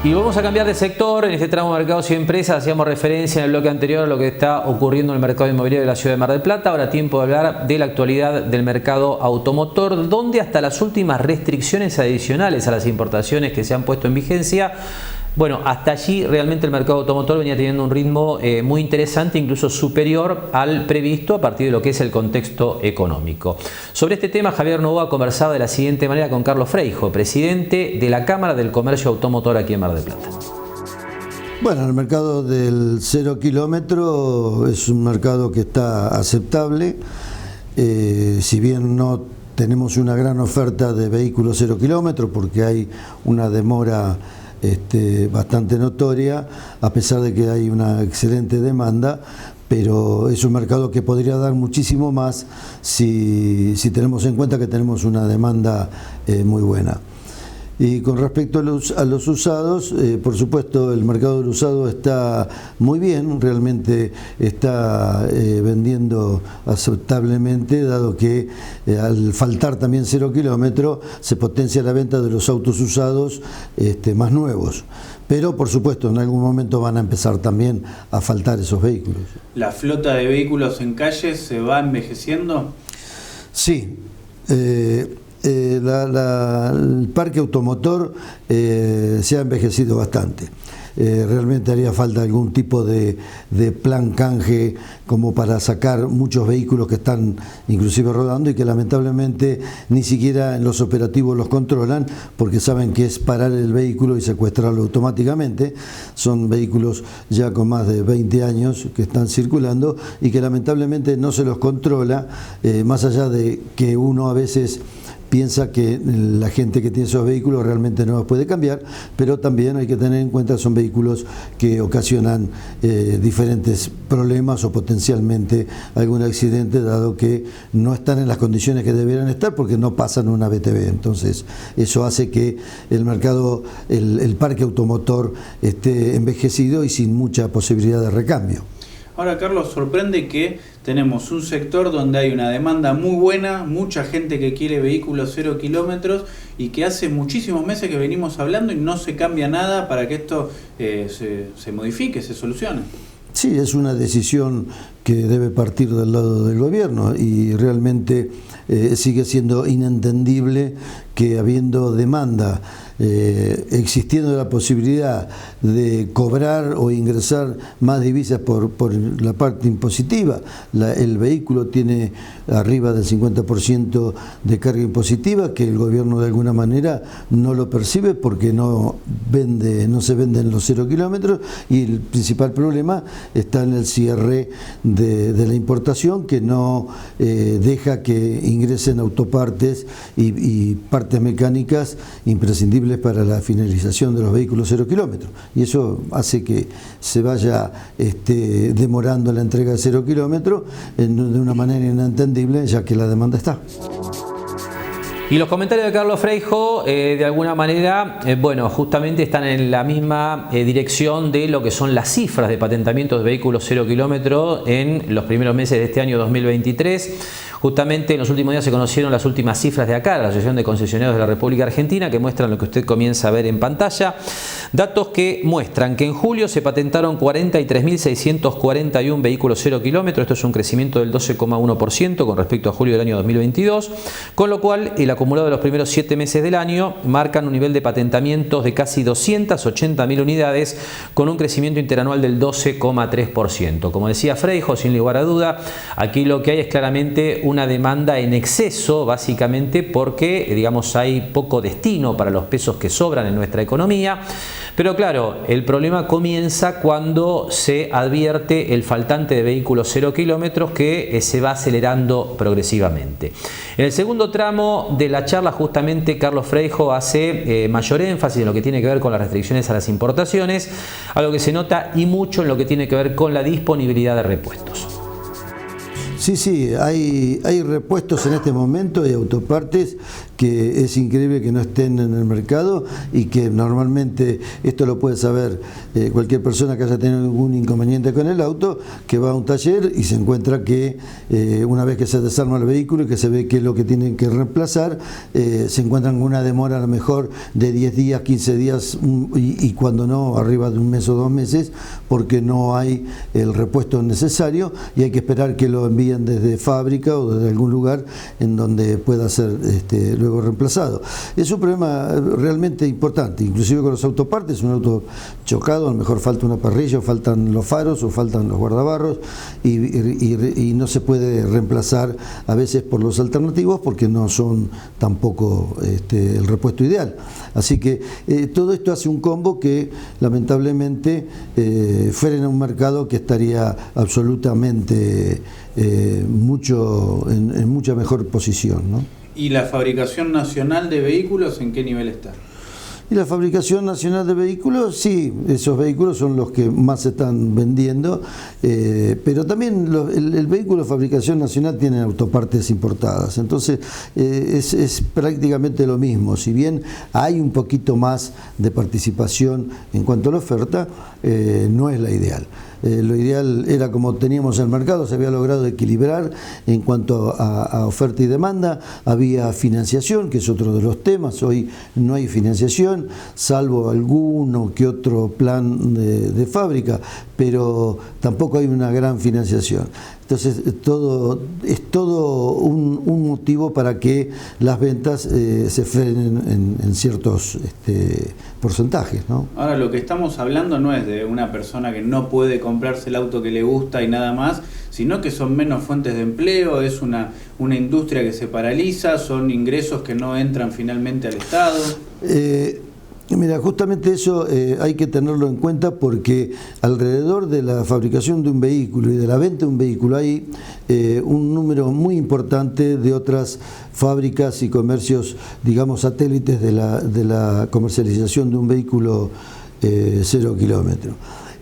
Y vamos a cambiar de sector. En este tramo de mercados y empresas hacíamos referencia en el bloque anterior a lo que está ocurriendo en el mercado inmobiliario de la ciudad de Mar del Plata. Ahora tiempo de hablar de la actualidad del mercado automotor, donde hasta las últimas restricciones adicionales a las importaciones que se han puesto en vigencia, bueno, hasta allí realmente el mercado automotor venía teniendo un ritmo muy interesante, incluso superior al previsto a partir de lo que es el contexto económico. Sobre este tema, Javier Novoa conversaba de la siguiente manera con Carlos Freijo, presidente de la Cámara del Comercio Automotor aquí en Mar del Plata. Bueno, el mercado del 0 kilómetro es un mercado que está aceptable, si bien no tenemos una gran oferta de vehículos 0 kilómetros porque hay una demora bastante notoria, a pesar de que hay una excelente demanda, pero es un mercado que podría dar muchísimo más si tenemos en cuenta que tenemos una demanda muy buena. Y con respecto a los usados, por supuesto el mercado del usado está muy bien, realmente está vendiendo aceptablemente, dado que al faltar también 0 kilómetros se potencia la venta de los autos usados más nuevos. Pero por supuesto en algún momento van a empezar también a faltar esos vehículos. ¿La flota de vehículos en calle se va envejeciendo? Sí. El parque automotor se ha envejecido bastante. Realmente haría falta algún tipo de plan canje como para sacar muchos vehículos que están inclusive rodando y que lamentablemente ni siquiera en los operativos los controlan porque saben que es parar el vehículo y secuestrarlo automáticamente. Son vehículos ya con más de 20 años que están circulando y que lamentablemente no se los controla, más allá de que uno a veces piensa que la gente que tiene esos vehículos realmente no los puede cambiar, pero también hay que tener en cuenta que son vehículos que ocasionan diferentes problemas o potencialmente algún accidente, dado que no están en las condiciones que deberían estar porque no pasan una BTV. Entonces eso hace que el mercado, el parque automotor esté envejecido y sin mucha posibilidad de recambio. Ahora, Carlos, sorprende que tenemos un sector donde hay una demanda muy buena, mucha gente que quiere vehículos 0 kilómetros y que hace muchísimos meses que venimos hablando y no se cambia nada para que esto se modifique, se solucione. Sí, es una decisión que debe partir del lado del gobierno y realmente sigue siendo inentendible que habiendo demanda, existiendo la posibilidad de cobrar o ingresar más divisas por la parte impositiva, el vehículo tiene arriba del 50% de carga impositiva que el gobierno de alguna manera no lo percibe porque no se venden los 0 kilómetros y el principal problema está en el cierre de la importación que no deja que ingresen autopartes y partes mecánicas imprescindibles para la finalización de los vehículos 0 kilómetros y eso hace que se vaya demorando la entrega de 0 kilómetros de una manera inentendible ya que la demanda está. Y los comentarios de Carlos Freijo, de alguna manera, bueno, justamente están en la misma dirección de lo que son las cifras de patentamientos de vehículos 0 kilómetros en los primeros meses de este año 2023. Justamente en los últimos días se conocieron las últimas cifras de acá, de la Asociación de Concesionarios de la República Argentina, que muestran lo que usted comienza a ver en pantalla. Datos que muestran que en julio se patentaron 43.641 vehículos 0 kilómetros, esto es un crecimiento del 12,1% con respecto a julio del año 2022, con lo cual el acumulado de los primeros 7 meses del año marcan un nivel de patentamientos de casi 280.000 unidades, con un crecimiento interanual del 12,3%. Como decía Freijo, sin lugar a duda, aquí lo que hay es claramente una demanda en exceso, básicamente porque, digamos, hay poco destino para los pesos que sobran en nuestra economía. Pero claro, el problema comienza cuando se advierte el faltante de vehículos 0 kilómetros que se va acelerando progresivamente. En el segundo tramo de la charla, justamente Carlos Freijo hace mayor énfasis en lo que tiene que ver con las restricciones a las importaciones, algo que se nota y mucho en lo que tiene que ver con la disponibilidad de repuestos. Sí, hay repuestos en este momento y autopartes que es increíble que no estén en el mercado y que normalmente esto lo puede saber cualquier persona que haya tenido algún inconveniente con el auto, que va a un taller y se encuentra que una vez que se desarma el vehículo y que se ve qué es lo que tienen que reemplazar, se encuentran con una demora a lo mejor de 10 días, 15 días y cuando no, arriba de un mes o 2 meses, porque no hay el repuesto necesario y hay que esperar que lo envíen desde fábrica o desde algún lugar en donde pueda ser luego reemplazado. Es un problema realmente importante, inclusive con los autopartes. Un auto chocado, a lo mejor falta una parrilla, o faltan los faros o faltan los guardabarros y no se puede reemplazar a veces por los alternativos porque no son tampoco el repuesto ideal. Así que todo esto hace un combo que lamentablemente frena un mercado que estaría absolutamente en mucha mejor posición, ¿no? ¿Y la fabricación nacional de vehículos en qué nivel está? Y la fabricación nacional de vehículos, sí, esos vehículos son los que más se están vendiendo, pero también el vehículo de fabricación nacional tiene autopartes importadas, entonces es prácticamente lo mismo. Si bien hay un poquito más de participación en cuanto a la oferta, no es la ideal. Lo ideal era como teníamos el mercado, se había logrado equilibrar en cuanto a oferta y demanda, había financiación, que es otro de los temas. Hoy no hay financiación, salvo alguno que otro plan de fábrica, pero tampoco hay una gran financiación. Entonces es todo un motivo para que las ventas se frenen en ciertos porcentajes, ¿no? Ahora, lo que estamos hablando no es de una persona que no puede comprarse el auto que le gusta y nada más, sino que son menos fuentes de empleo, es una industria que se paraliza, son ingresos que no entran finalmente al Estado. Mira, justamente eso hay que tenerlo en cuenta porque alrededor de la fabricación de un vehículo y de la venta de un vehículo hay un número muy importante de otras fábricas y comercios, digamos, satélites de la comercialización de un vehículo 0 kilómetro.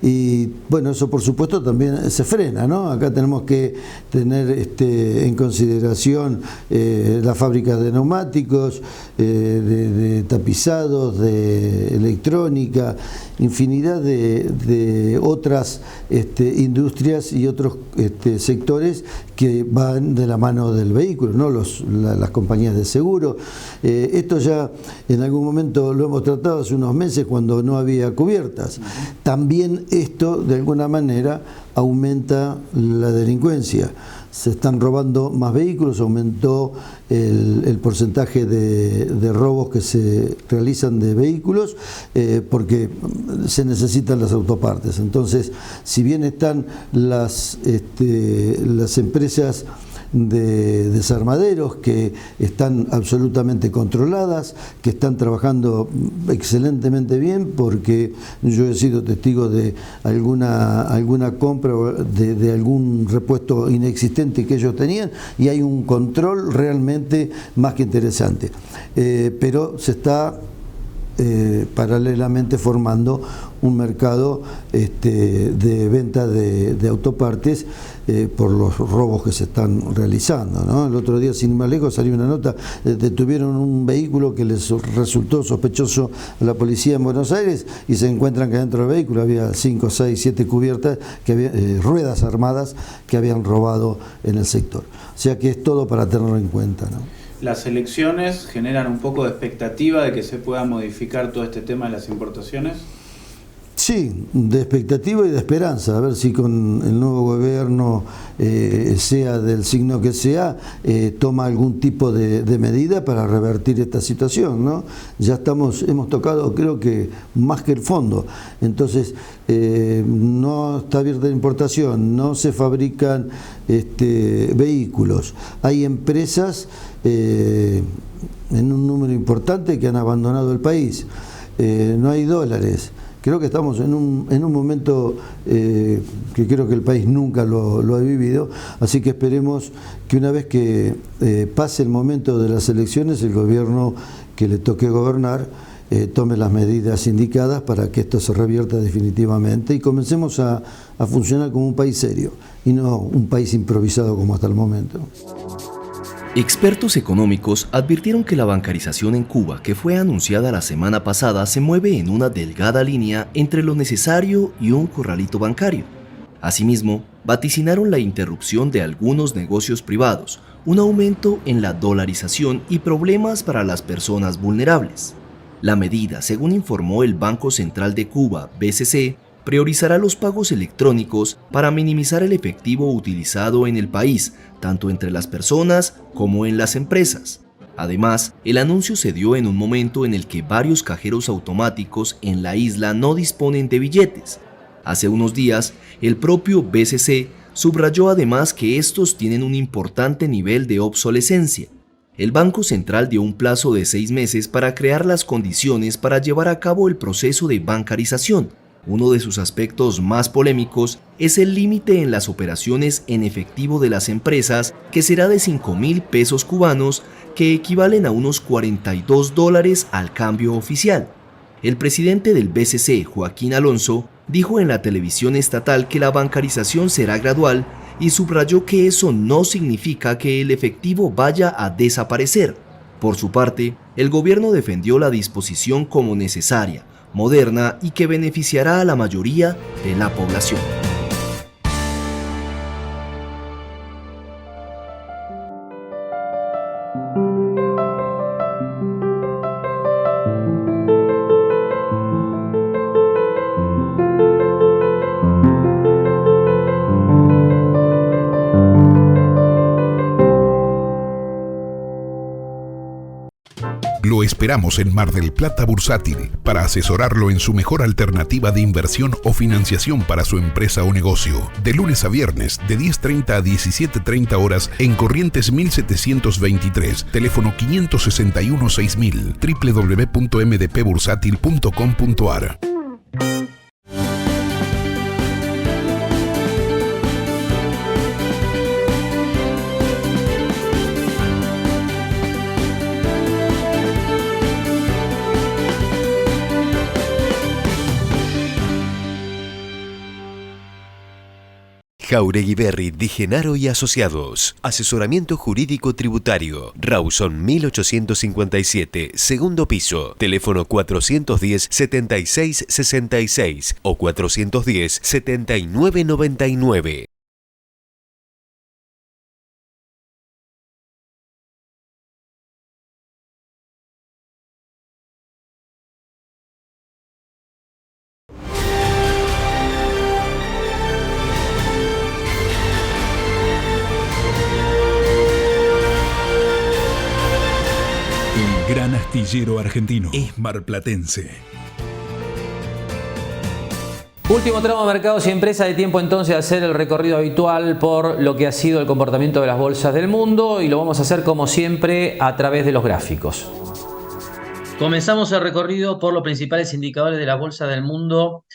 Y bueno, eso por supuesto también se frena, ¿no? Acá tenemos que tener en consideración la fábrica de neumáticos, de tapizados, de electrónica, infinidad de otras industrias y otros sectores que van de la mano del vehículo, ¿no? Las compañías de seguro. Esto ya en algún momento lo hemos tratado hace unos meses cuando no había cubiertas. También esto de alguna manera aumenta la delincuencia. Se están robando más vehículos, aumentó el porcentaje de robos que se realizan de vehículos porque se necesitan las autopartes. Entonces, si bien están las empresas de desarmaderos que están absolutamente controladas, que están trabajando excelentemente bien, porque yo he sido testigo de alguna compra de algún repuesto inexistente que ellos tenían y hay un control realmente más que interesante, pero se está paralelamente formando un mercado de venta de autopartes por los robos que se están realizando, ¿no? El otro día, sin ir más lejos, salió una nota, detuvieron un vehículo que les resultó sospechoso a la policía en Buenos Aires y se encuentran que dentro del vehículo había 5, 6, 7 cubiertas, que había ruedas armadas que habían robado en el sector. O sea que es todo para tenerlo en cuenta, ¿no? ¿Las elecciones generan un poco de expectativa de que se pueda modificar todo este tema de las importaciones? Sí, de expectativa y de esperanza, a ver si con el nuevo gobierno, sea del signo que sea, toma algún tipo de medida para revertir esta situación, ¿no? Ya hemos tocado, creo que más que el fondo. Entonces, no está abierta la importación, no se fabrican vehículos. Hay empresas en un número importante que han abandonado el país. No hay dólares. Creo que estamos en un momento que creo que el país nunca lo ha vivido, así que esperemos que una vez que pase el momento de las elecciones, el gobierno que le toque gobernar tome las medidas indicadas para que esto se revierta definitivamente y comencemos a funcionar como un país serio y no un país improvisado como hasta el momento. Expertos económicos advirtieron que la bancarización en Cuba, que fue anunciada la semana pasada, se mueve en una delgada línea entre lo necesario y un corralito bancario. Asimismo, vaticinaron la interrupción de algunos negocios privados, un aumento en la dolarización y problemas para las personas vulnerables. La medida, según informó el Banco Central de Cuba, BCC, priorizará los pagos electrónicos para minimizar el efectivo utilizado en el país, tanto entre las personas como en las empresas. Además, el anuncio se dio en un momento en el que varios cajeros automáticos en la isla no disponen de billetes. Hace unos días, el propio BCC subrayó además que estos tienen un importante nivel de obsolescencia. El Banco Central dio un plazo de 6 meses para crear las condiciones para llevar a cabo el proceso de bancarización. Uno de sus aspectos más polémicos es el límite en las operaciones en efectivo de las empresas, que será de 5.000 pesos cubanos, que equivalen a unos $42 al cambio oficial. El presidente del BCC, Joaquín Alonso, dijo en la televisión estatal que la bancarización será gradual y subrayó que eso no significa que el efectivo vaya a desaparecer. Por su parte, el gobierno defendió la disposición como necesaria, moderna y que beneficiará a la mayoría de la población. Lo esperamos en Mar del Plata Bursátil para asesorarlo en su mejor alternativa de inversión o financiación para su empresa o negocio. De lunes a viernes, de 10:30 a 17:30 horas en Corrientes 1723, teléfono 561-6000, www.mdpbursátil.com.ar. Jáuregui Berry Di Genaro y Asociados. Asesoramiento jurídico tributario. Rawson 1857, segundo piso. Teléfono 410-7666 o 410-7999. Gran astillero argentino es marplatense. Último tramo de mercados y empresas, de tiempo entonces de hacer el recorrido habitual por lo que ha sido el comportamiento de las bolsas del mundo, y lo vamos a hacer como siempre a través de los gráficos. Comenzamos el recorrido por los principales indicadores de las bolsas del mundo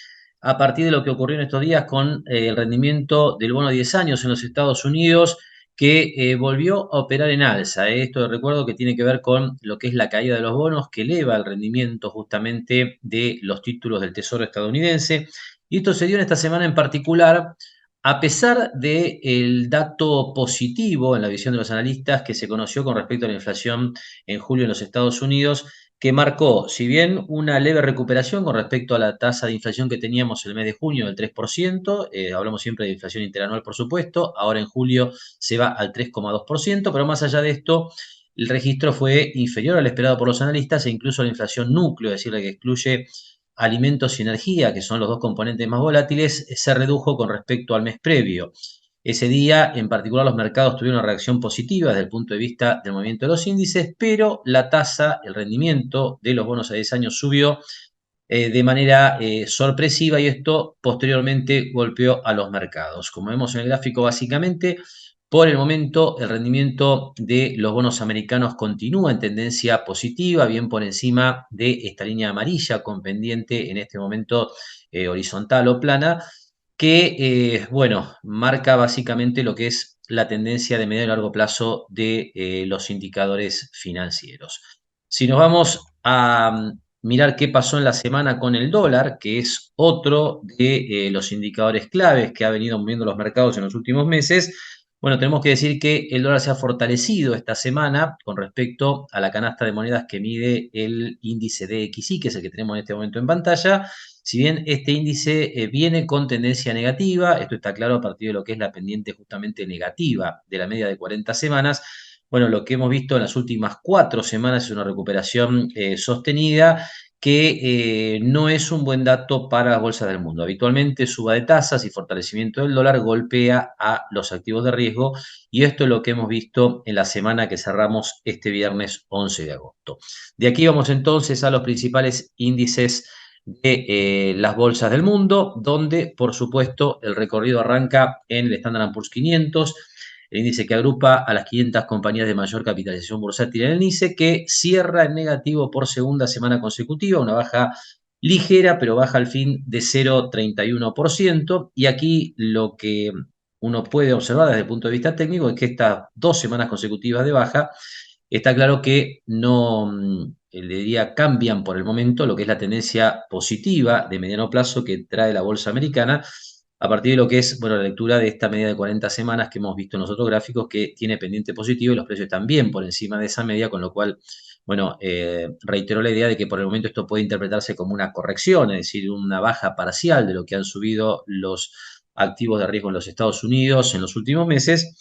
a partir de lo que ocurrió en estos días con el rendimiento del bono 10 años en los Estados Unidos, que volvió a operar en alza. Esto recuerdo que tiene que ver con lo que es la caída de los bonos, que eleva el rendimiento justamente de los títulos del Tesoro estadounidense. Y esto se dio en esta semana en particular, a pesar del dato positivo en la visión de los analistas que se conoció con respecto a la inflación en julio en los Estados Unidos, que marcó, si bien una leve recuperación con respecto a la tasa de inflación que teníamos el mes de junio del 3%, hablamos siempre de inflación interanual por supuesto, ahora en julio se va al 3,2%, pero más allá de esto, el registro fue inferior al esperado por los analistas, e incluso la inflación núcleo, es decir, la que excluye alimentos y energía, que son los dos componentes más volátiles, se redujo con respecto al mes previo. Ese día, en particular, los mercados tuvieron una reacción positiva desde el punto de vista del movimiento de los índices, pero la tasa, el rendimiento de los bonos a 10 años subió de manera sorpresiva, y esto posteriormente golpeó a los mercados. Como vemos en el gráfico, básicamente, por el momento, el rendimiento de los bonos americanos continúa en tendencia positiva, bien por encima de esta línea amarilla con pendiente en este momento horizontal o plana, que, bueno, marca básicamente lo que es la tendencia de medio y largo plazo de los indicadores financieros. Si nos vamos a mirar qué pasó en la semana con el dólar, que es otro de los indicadores claves que ha venido moviendo los mercados en los últimos meses. Bueno, tenemos que decir que el dólar se ha fortalecido esta semana con respecto a la canasta de monedas que mide el índice DXY, que es el que tenemos en este momento en pantalla. Si bien este índice viene con tendencia negativa, esto está claro a partir de lo que es la pendiente justamente negativa de la media de 40 semanas, bueno, lo que hemos visto en las últimas 4 semanas es una recuperación sostenida que no es un buen dato para las bolsas del mundo. Habitualmente suba de tasas y fortalecimiento del dólar golpea a los activos de riesgo y esto es lo que hemos visto en la semana que cerramos este viernes 11 de agosto. De aquí vamos entonces a los principales índices de las bolsas del mundo, donde por supuesto el recorrido arranca en el Standard & Poor's 500, el índice que agrupa a las 500 compañías de mayor capitalización bursátil en el índice, que cierra en negativo por segunda semana consecutiva, una baja ligera, pero baja al fin de 0,31%. Y aquí lo que uno puede observar desde el punto de vista técnico es que estas 2 semanas consecutivas de baja, está claro que no, le diría, cambian por el momento lo que es la tendencia positiva de mediano plazo que trae la bolsa americana, a partir de lo que es, bueno, la lectura de esta media de 40 semanas que hemos visto en los otros gráficos, que tiene pendiente positivo y los precios están bien por encima de esa media, con lo cual, bueno, reitero la idea de que por el momento esto puede interpretarse como una corrección, es decir, una baja parcial de lo que han subido los activos de riesgo en los Estados Unidos en los últimos meses.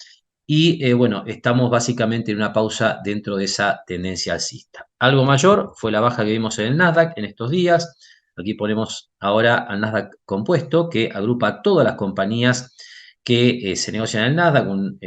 Y bueno, estamos básicamente en una pausa dentro de esa tendencia alcista. Algo mayor fue la baja que vimos en el Nasdaq en estos días. Aquí ponemos ahora al Nasdaq compuesto, que agrupa a todas las compañías que se negocian en el Nasdaq, un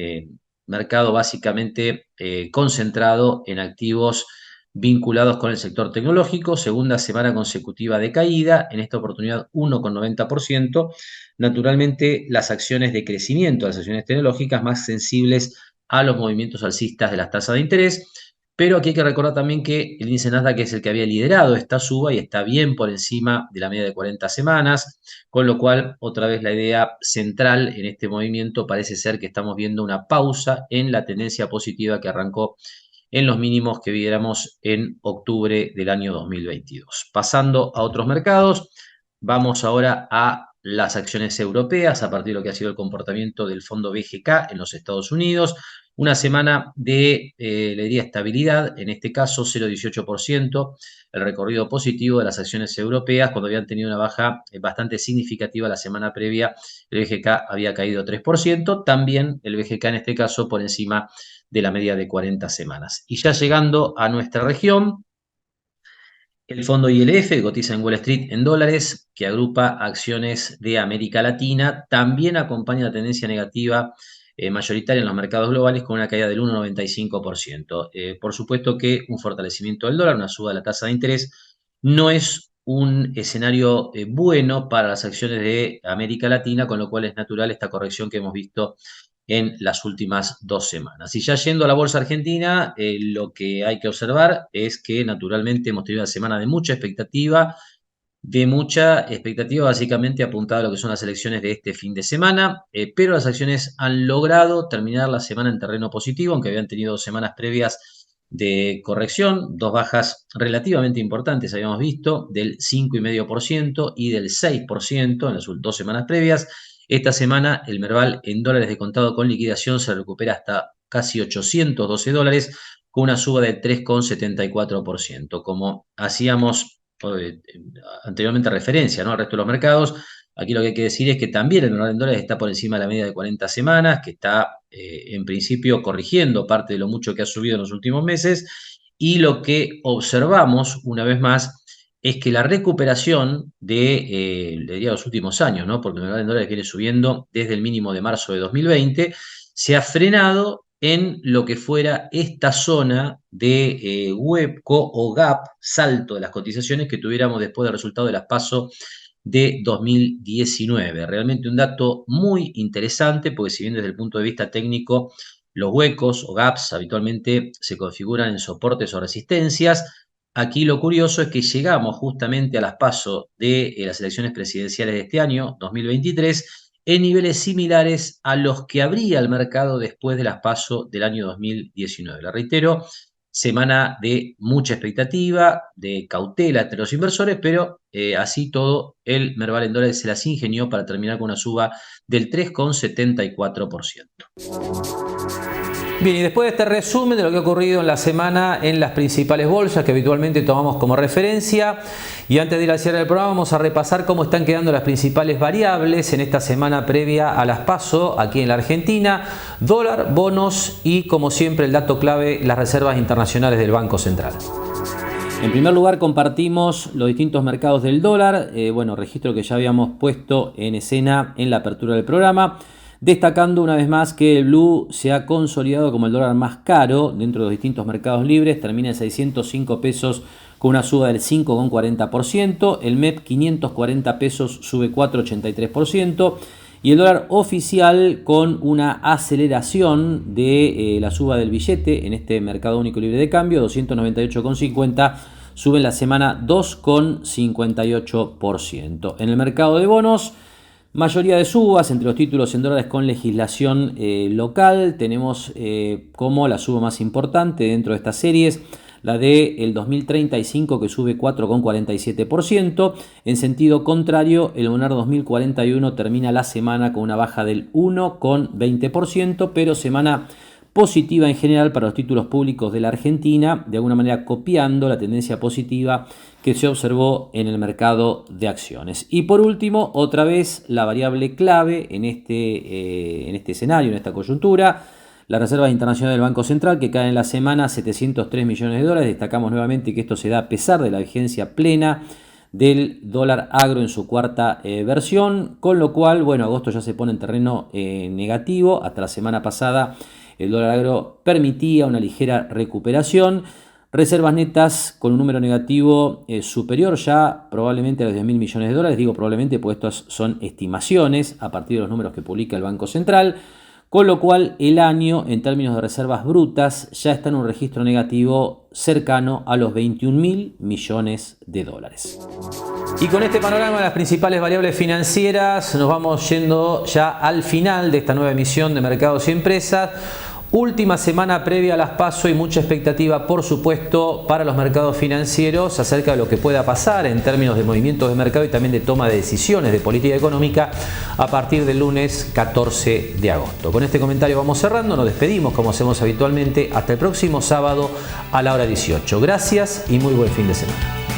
mercado básicamente concentrado en activos vinculados con el sector tecnológico. Segunda semana consecutiva de caída, en esta oportunidad 1,90%. Naturalmente, las acciones de crecimiento, las acciones tecnológicas más sensibles a los movimientos alcistas de las tasas de interés. Pero aquí hay que recordar también que el índice Nasdaq es el que había liderado esta suba y está bien por encima de la media de 40 semanas, con lo cual otra vez la idea central en este movimiento parece ser que estamos viendo una pausa en la tendencia positiva que arrancó en los mínimos que viéramos en octubre del año 2022. Pasando a otros mercados, vamos ahora a las acciones europeas a partir de lo que ha sido el comportamiento del fondo BGK en los Estados Unidos. Una semana de, le diría, estabilidad, en este caso 0,18%, el recorrido positivo de las acciones europeas, cuando habían tenido una baja bastante significativa la semana previa, el BGK había caído 3%, también el BGK en este caso por encima de la media de 40 semanas. Y ya llegando a nuestra región, el fondo ILF, que cotiza en Wall Street en dólares, que agrupa acciones de América Latina, también acompaña la tendencia negativa mayoritaria en los mercados globales con una caída del 1,95%. Por supuesto que un fortalecimiento del dólar, una suba de la tasa de interés, no es un escenario bueno para las acciones de América Latina, con lo cual es natural esta corrección que hemos visto en las últimas 2 semanas. Y ya yendo a la bolsa argentina, lo que hay que observar es que naturalmente hemos tenido una semana de mucha expectativa básicamente apuntada a lo que son las elecciones de este fin de semana, pero las acciones han logrado terminar la semana en terreno positivo, aunque habían tenido 2 semanas previas de corrección, 2 bajas relativamente importantes habíamos visto, del 5,5% y del 6% en las 2 semanas previas. Esta semana el Merval en dólares de contado con liquidación se recupera hasta casi $812, con una suba de 3,74%. Como hacíamos anteriormente referencia, ¿no?, al resto de los mercados, aquí lo que hay que decir es que también el Merval en dólares está por encima de la media de 40 semanas, que está en principio corrigiendo parte de lo mucho que ha subido en los últimos meses, y lo que observamos una vez más es que la recuperación de, le diría, los últimos años, ¿no?, porque el Merval en dólares viene subiendo desde el mínimo de marzo de 2020, se ha frenado en lo que fuera esta zona de hueco o gap, salto de las cotizaciones que tuviéramos después del resultado de las PASO de 2019. Realmente un dato muy interesante, porque si bien desde el punto de vista técnico los huecos o gaps habitualmente se configuran en soportes o resistencias, aquí lo curioso es que llegamos justamente a las PASO de las elecciones presidenciales de este año, 2023, en niveles similares a los que abría el mercado después de las PASO del año 2019. La reitero, semana de mucha expectativa, de cautela entre los inversores, pero así todo el Merval en dólares se las ingenió para terminar con una suba del 3,74%. Bien, y después de este resumen de lo que ha ocurrido en la semana en las principales bolsas que habitualmente tomamos como referencia, y antes de ir al cierre del programa vamos a repasar cómo están quedando las principales variables en esta semana previa a las PASO aquí en la Argentina: dólar, bonos y, como siempre, el dato clave, las reservas internacionales del Banco Central. En primer lugar, compartimos los distintos mercados del dólar, registro que ya habíamos puesto en escena en la apertura del programa, destacando una vez más que el blue se ha consolidado como el dólar más caro dentro de los distintos mercados libres, termina en 605 pesos con una suba del 5,40%, el MEP 540 pesos sube 4,83%, y el dólar oficial con una aceleración de la suba del billete en este mercado único libre de cambio, 298,50, sube en la semana 2,58%. En el mercado de bonos, mayoría de subas entre los títulos en dólares con legislación local. Tenemos como la suba más importante dentro de estas series la del 2035, que sube 4,47%. En sentido contrario, el Bonar 2041 termina la semana con una baja del 1,20%, pero semana positiva en general para los títulos públicos de la Argentina, de alguna manera copiando la tendencia positiva que se observó en el mercado de acciones. Y por último, otra vez la variable clave en este escenario, en esta coyuntura, las reservas internacionales del Banco Central, que caen en la semana 703 millones de dólares. Destacamos nuevamente que esto se da a pesar de la vigencia plena del dólar agro en su cuarta versión, con lo cual, agosto ya se pone en terreno negativo. Hasta la semana pasada el dólar agro permitía una ligera recuperación. Reservas netas con un número negativo superior ya probablemente a los 10.000 millones de dólares. Digo probablemente porque estas son estimaciones a partir de los números que publica el Banco Central. Con lo cual el año en términos de reservas brutas ya está en un registro negativo cercano a los 21.000 millones de dólares. Y con este panorama de las principales variables financieras nos vamos yendo ya al final de esta nueva emisión de Mercados y Empresas. Última semana previa a las PASO y mucha expectativa, por supuesto, para los mercados financieros acerca de lo que pueda pasar en términos de movimientos de mercado y también de toma de decisiones de política económica a partir del lunes 14 de agosto. Con este comentario vamos cerrando, nos despedimos como hacemos habitualmente hasta el próximo sábado a la hora 18. Gracias y muy buen fin de semana.